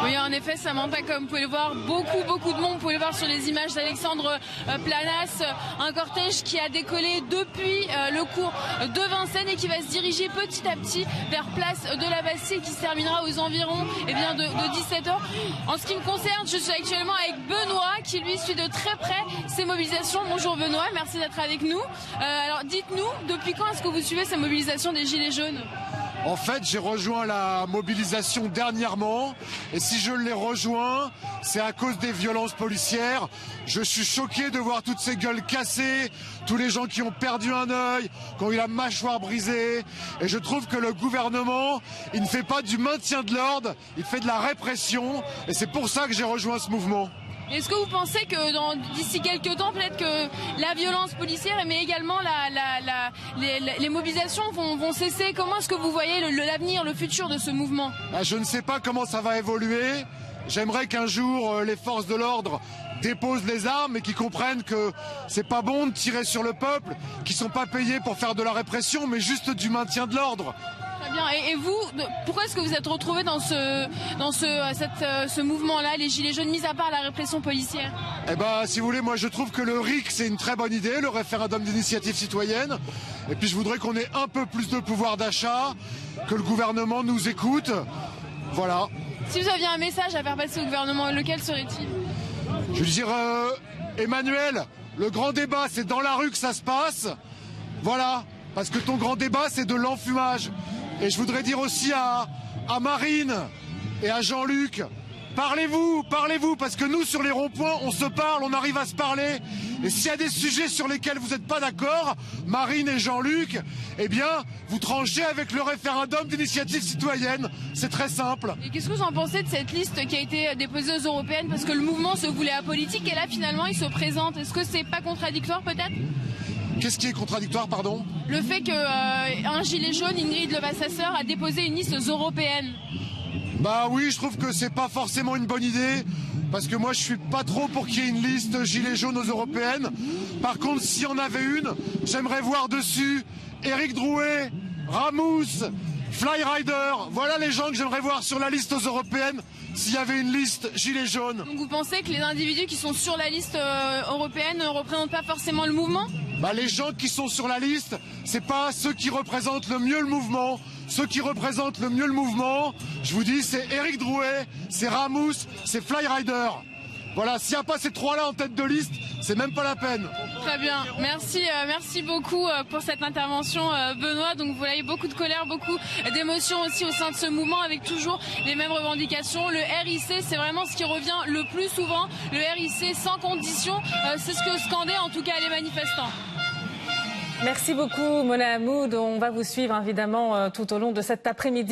Oui, en effet, Samantha, comme vous pouvez le voir, beaucoup de monde. Vous pouvez le voir sur les images d'Alexandre Planas, un cortège qui a décollé depuis le cours de Vincennes et qui va se diriger petit à petit vers place de la Bastille, qui se terminera aux environs de 17h. En ce qui me concerne, je suis actuellement avec Benoît qui lui suit de très près ces mobilisations. Bonjour Benoît, merci d'être avec nous. Alors dites-nous, depuis quand est-ce que vous suivez ces mobilisations des Gilets jaunes ? En fait, j'ai rejoint la mobilisation dernièrement et si je l'ai rejoint, c'est à cause des violences policières. Je suis choqué de voir toutes ces gueules cassées, tous les gens qui ont perdu un œil, qui ont eu la mâchoire brisée. Et je trouve que le gouvernement, il ne fait pas du maintien de l'ordre, il fait de la répression. Et c'est pour ça que j'ai rejoint ce mouvement. Est-ce que vous pensez que d'ici quelques temps, peut-être que la violence policière, mais également les mobilisations vont cesser? Comment est-ce que vous voyez l'avenir, le futur de ce mouvement? Je ne sais pas comment ça va évoluer. J'aimerais qu'un jour, les forces de l'ordre déposent les armes et qu'ils comprennent que c'est pas bon de tirer sur le peuple, qu'ils sont pas payés pour faire de la répression, mais juste du maintien de l'ordre. Très bien. Et vous, pourquoi est-ce que vous êtes retrouvé dans ce mouvement-là, les Gilets jaunes, mis à part la répression policière? Si vous voulez, moi je trouve que le RIC c'est une très bonne idée, le référendum d'initiative citoyenne. Et puis je voudrais qu'on ait un peu plus de pouvoir d'achat, que le gouvernement nous écoute. Voilà. Si vous aviez un message à faire passer au gouvernement, lequel serait-il? Je veux dire, Emmanuel, le grand débat c'est dans la rue que ça se passe. Voilà. Parce que ton grand débat c'est de l'enfumage. Et je voudrais dire aussi à Marine et à Jean-Luc, parlez-vous, parce que nous sur les ronds-points on se parle, on arrive à se parler. Et s'il y a des sujets sur lesquels vous n'êtes pas d'accord, Marine et Jean-Luc, vous tranchez avec le référendum d'initiative citoyenne. C'est très simple. Et qu'est-ce que vous en pensez de cette liste qui a été déposée aux européennes? Parce que le mouvement se voulait apolitique et là finalement il se présente. Est-ce que c'est pas contradictoire peut-être? Qu'est-ce qui est contradictoire, pardon? Le fait qu'un gilet jaune, Ingrid Levasseur, a déposé une liste européenne. Oui, je trouve que c'est pas forcément une bonne idée. Parce que moi, je suis pas trop pour qu'il y ait une liste gilets jaunes aux européennes. Par contre, s'il y en avait une, j'aimerais voir dessus Éric Drouet, Ramous, Flyrider. Voilà les gens que j'aimerais voir sur la liste aux européennes s'il y avait une liste gilets jaunes. Donc vous pensez que les individus qui sont sur la liste européenne ne représentent pas forcément le mouvement? Les gens qui sont sur la liste, c'est pas ceux qui représentent le mieux le mouvement. Ceux qui représentent le mieux le mouvement, je vous dis, c'est Éric Drouet, c'est Ramous, c'est Flyrider. Voilà, s'il n'y a pas ces trois-là en tête de liste, c'est même pas la peine. Très bien, merci beaucoup pour cette intervention Benoît. Donc vous voyez beaucoup de colère, beaucoup d'émotions aussi au sein de ce mouvement avec toujours les mêmes revendications. Le RIC, c'est vraiment ce qui revient le plus souvent. Le RIC sans condition, c'est ce que scandaient en tout cas les manifestants. Merci beaucoup Mona Hamoud, on va vous suivre évidemment tout au long de cet après-midi.